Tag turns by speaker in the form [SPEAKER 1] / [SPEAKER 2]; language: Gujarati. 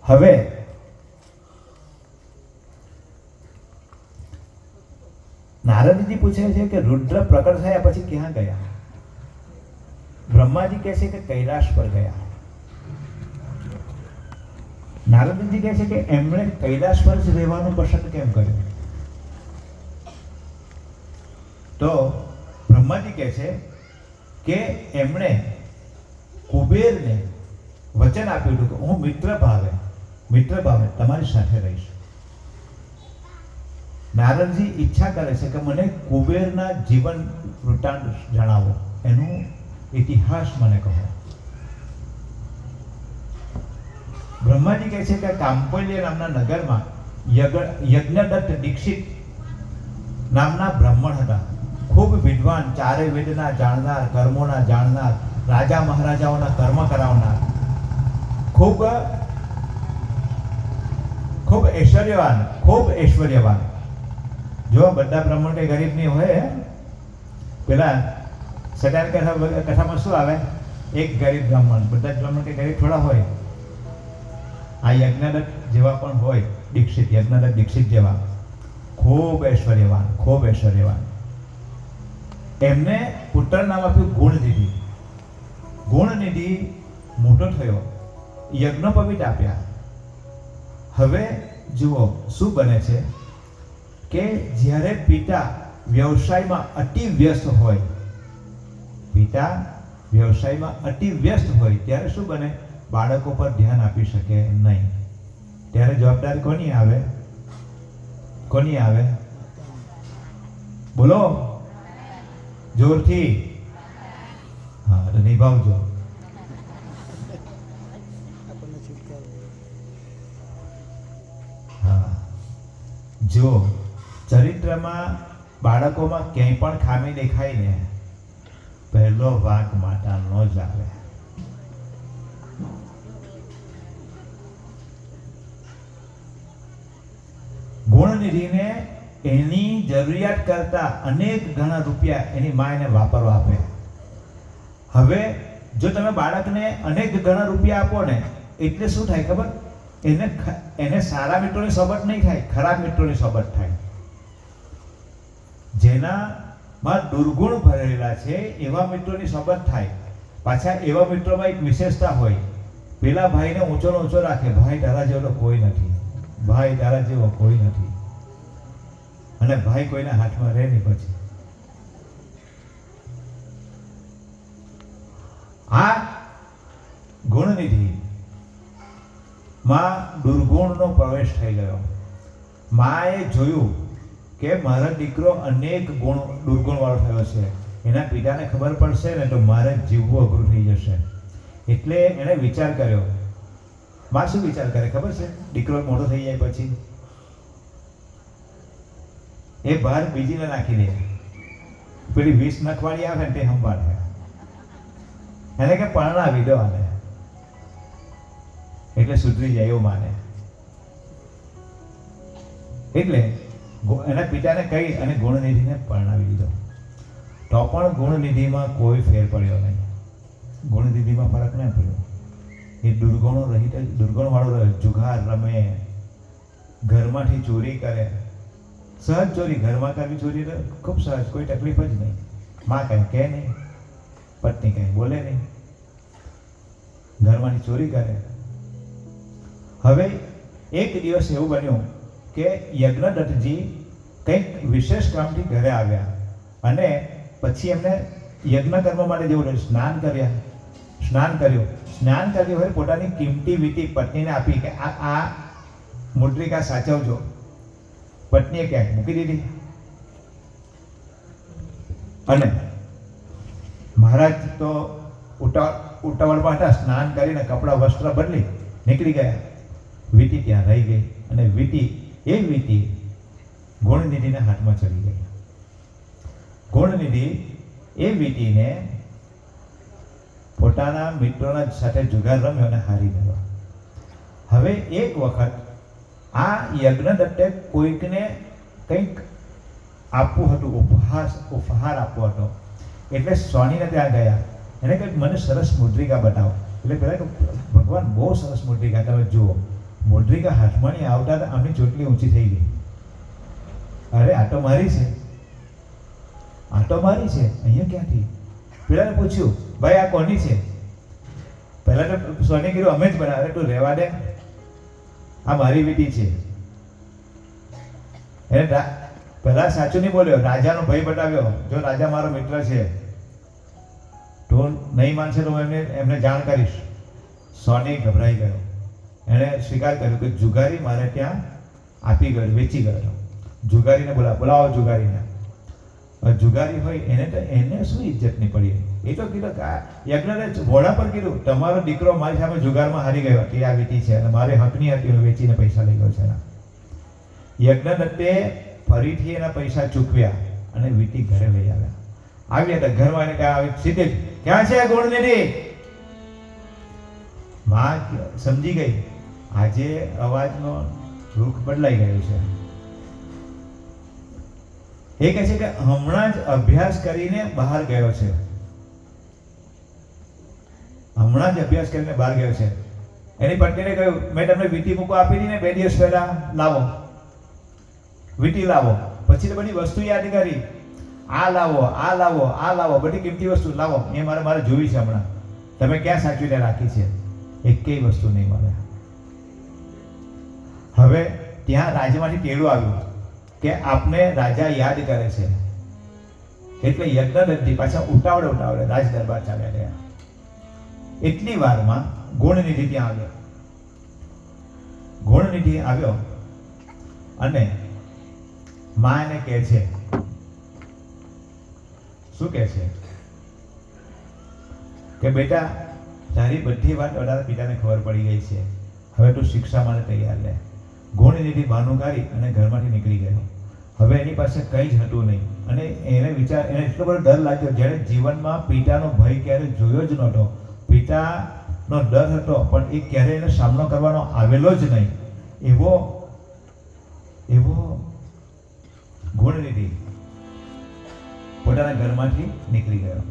[SPEAKER 1] હવે નારદજી પૂછે છે કે રુદ્ર પ્રકટ થયા પછી ક્યાં ગયા? બ્રહ્માજી કહે છે કે કૈલાશ પર ગયા. નારદજી કહે છે કે એમણે કૈલાશ પર જ રહેવાનું પસંદ કેમ કર્યું? તો બ્રહ્માજી કહે છે કે એમણે કુબેરને વચન આપ્યું હતું કે હું મિત્ર ભાવે તમારી સાથે રહીશ. નારદજી ઈચ્છા કરે છે કે મને કુબેરના જીવન વૃત્તાંત જણાવો, એનું ઇતિહાસ મને કહો. બ્રહ્માજી કહે છે કે કાંપોલ્ય નામના નગરમાં યજ્ઞદત્ત દીક્ષિત નામના બ્રાહ્મણ હતા. ખૂબ વિદ્વાન, ચારે વેદના જાણનાર, કર્મોના જાણનાર, રાજા મહારાજાઓના કર્મ કરાવનાર, ખૂબ ઐશ્વર્યવાન. જો બધા બ્રાહ્મણ કઈ ગરીબ નહીં હોય. પેલા સદાન કથામાં શું આવે? એક ગરીબ બ્રાહ્મણ. બધા જ બ્રાહ્મણ કઈ ગરીબ થોડા હોય. આ યજ્ઞદત્ત જેવા પણ હોય, યજ્ઞદત્ત દીક્ષિત જેવા ખૂબ ઐશ્વર્યવાન. એમને પુત્ર નામ આપ્યું ગુણનિધિ. ગુણનિધિ મોટો થયો, યજ્ઞોપવીત આપ્યા. હવે જુઓ શું બને છે કે જ્યારે પિતા વ્યવસાયમાં અતિ વ્યસ્ત હોય, ત્યારે શું બને? બાળકો પર ધ્યાન આપી શકે નહીં. ત્યારે જવાબદારી કોની આવે? બોલો જોરથી. હા, તો નિભાવજો. હા, જો ચરિત્રમાં બાળકોમાં ક્યાંય પણ ખામી દેખાય ને, પહેલો વાંક માતાનો જ આવે. ગુણનિધિને એની જરૂરિયાત કરતા અનેક ગણા રૂપિયા એની મા એને વાપરવા આપે. હવે જો તમે બાળકને અનેક ગણા રૂપિયા આપો ને, એટલે શું થાય ખબર? એને સારા મિત્રોની સોબત નહીં થાય, ખરાબ મિત્રોની સોબત થાય. જેનામાં દુર્ગુણ ભરેલા છે એવા મિત્રોની સોબત થાય. પાછા એવા મિત્રોમાં એક વિશેષતા હોય, પેલા ભાઈને ઊંચો રાખે, ભાઈ તારા જેવો કોઈ નથી, અને ભાઈ કોઈના હાથમાં રહે નહીં. પછી આ ગુણનિધિ માં દુર્ગુણનો પ્રવેશ થઈ ગયો. માએ જોયું કે મારો દીકરો અનેક દુર્ગુણ વાળો થયો છે, એના પિતાને ખબર પડશે ને તો મારે જીવવું અઘરું થઈ જશે. એટલે એણે વિચાર કર્યો. માં શું વિચાર કરે ખબર છે? દીકરો મોટો થઈ જાય પછી એ બહાર બીજીને નાખી દે. પેલી 20 નખવાળી આવે ને તે સંભાળે. એને કે પરણાવી દો આને, એટલે સુધરી જાય એવું માને. એટલે એના પિતાને કહી અને ગુણનિધિને પરણાવી દીધો. તો પણ ગુણનિધિમાં કોઈ ફેર પડ્યો નહીં. ગુણનિધિમાં ફરક નહીં પડ્યો. એ દુર્ગુણ વાળો રહ્યો. જુગાર રમે, ઘરમાંથી ચોરી કરે. સહજ ચોરી, ઘરમાં કરવી ચોરી ખૂબ સહજ, કોઈ તકલીફ જ નહીં. માં કંઈ કહે નહીં, પત્ની કંઈ બોલે નહીં, ઘરમાંથી ચોરી કરે. હવે એક દિવસ એવું બન્યું કે યજ્ઞદત્તજી કંઈક વિશેષ કામથી ઘરે આવ્યા અને પછી એમને યજ્ઞ કર્મ માટે જેવું રહ્યું. સ્નાન કર્યું હોય પોતાની કિંમતી વીંટી પત્નીને આપી કે આ મુદ્રિકા સાચવજો. પત્નીએ ક્યાંક મૂકી દીધી. અને મહારાજ તો ઉતાવળમાં હતા. સ્નાન કરીને કપડાં વસ્ત્ર બદલી નીકળી ગયા. વીંટી ત્યાં રહી ગઈ અને એ વીંટી ગુણનિધિના હાથમાં ચડી ગઈ. ગુણનિધિ એ વીંટીને પોતાના મિત્રોના સાથે જુગાર રમ્યો અને હારી ગયો. હવે એક વખત આ યજ્ઞદત્તે કોઈકને કંઈક આપવું હતું, ઉપહાર આપવો હતો. એટલે સ્વામીને ત્યાં ગયા. એને કંઈક મને સરસ મુદ્રિકા બતાવો. એટલે પેલા ભગવાન બહુ સરસ મુદ્રિકા, તમે જુઓ. મોઢરીકા હાથમાં આવતા આમની ચોટલી ઊંચી થઈ ગઈ. અરે આટો મારી છે, આટો મારી છે, અહીંયા ક્યાંથી? પેલાને પૂછ્યું, ભાઈ આ કોની છે? પહેલા તો સોની કીધું અમે જ બનાવે. તું રહેવા દે, આ મારી વીટી છે. એને પહેલા સાચું નહીં બોલ્યો, રાજાનો ભય બતાવ્યો. જો રાજા મારો મિત્ર છે, તું નહીં માનશે તો હું એમને જાણ કરીશ. સોની ગભરાઈ ગયો. એણે સ્વીકાર કર્યો કે જુગારી મારે ત્યાં આપી ગયો, વેચી ગયો. જુગારીને બોલાવો જુગારીને. જુગારી હોય એને શું ઇજ્જત નહીં પડી? એ તો કીધું યજ્ઞને ઘોડા પર કીધું, તમારો દીકરો મારી સામે જુગારમાં હારી ગયો કે આ વીટી છે અને મારે હકની હતી, હું વેચીને પૈસા લઈ ગયો છે. યજ્ઞદત્તે ફરીથી એના પૈસા ચૂકવ્યા અને વીટી ઘરે લઈ આવ્યા. આવ્યા હતા ઘરમાં એને આવી સીધે જ, ક્યાં છે ગુણનિધિ? માં સમજી ગઈ આજે અવાજનો રૂખ બદલાઈ ગયો છે. એ કહે છે કે હમણાં જ અભ્યાસ કરીને બહાર ગયો છે, હમણાં જ અભ્યાસ કરીને બહાર ગયો છે. એની પત્નીને કહ્યું, મેં તમને વીટી મૂકવા આપી હતી ને 2 દિવસ પહેલા, લાવો વીટી લાવો. પછી તો બધી વસ્તુ યાદ કરી, આ લાવો, આ લાવો, આ લાવો, બધી કિંમતી વસ્તુ લાવો. એ મારે જોવી છે હમણાં. તમે ક્યાં સાચવીને રાખી છે? એકેય વસ્તુ નહીં મળે. હવે ત્યાં રાજ્યમાંથી તેડું આવ્યું કે આપને રાજા યાદ કરે છે. એટલે યજ્ઞદત્તે પાછા ઉતાવળે રાજ દરબાર ચાલ્યા ગયા. એટલી વારમાં ગુણનિધિ ત્યાં આવ્યો. ગુણનિધિ આવ્યો અને માં એને કહે છે, શું કહે છે કે બેટા તારી બધી વાત તારા પિતાને ખબર પડી ગઈ છે, હવે તું શિક્ષા માટે તૈયાર લે. ગુણનિધિ બહાનું કાઢી અને ઘરમાંથી નીકળી ગયો. હવે એની પાસે કંઈ જ હતું નહીં અને એને એટલો બધો ડર લાગ્યો. જ્યારે જીવનમાં પિતાનો ભય ક્યારે જોયો જ નહોતો, પિતાનો ડર હતો પણ એ ક્યારેય એનો સામનો કરવાનો આવેલો જ નહીં. એવો ગુણનિધિ પોતાના ઘરમાંથી નીકળી ગયો.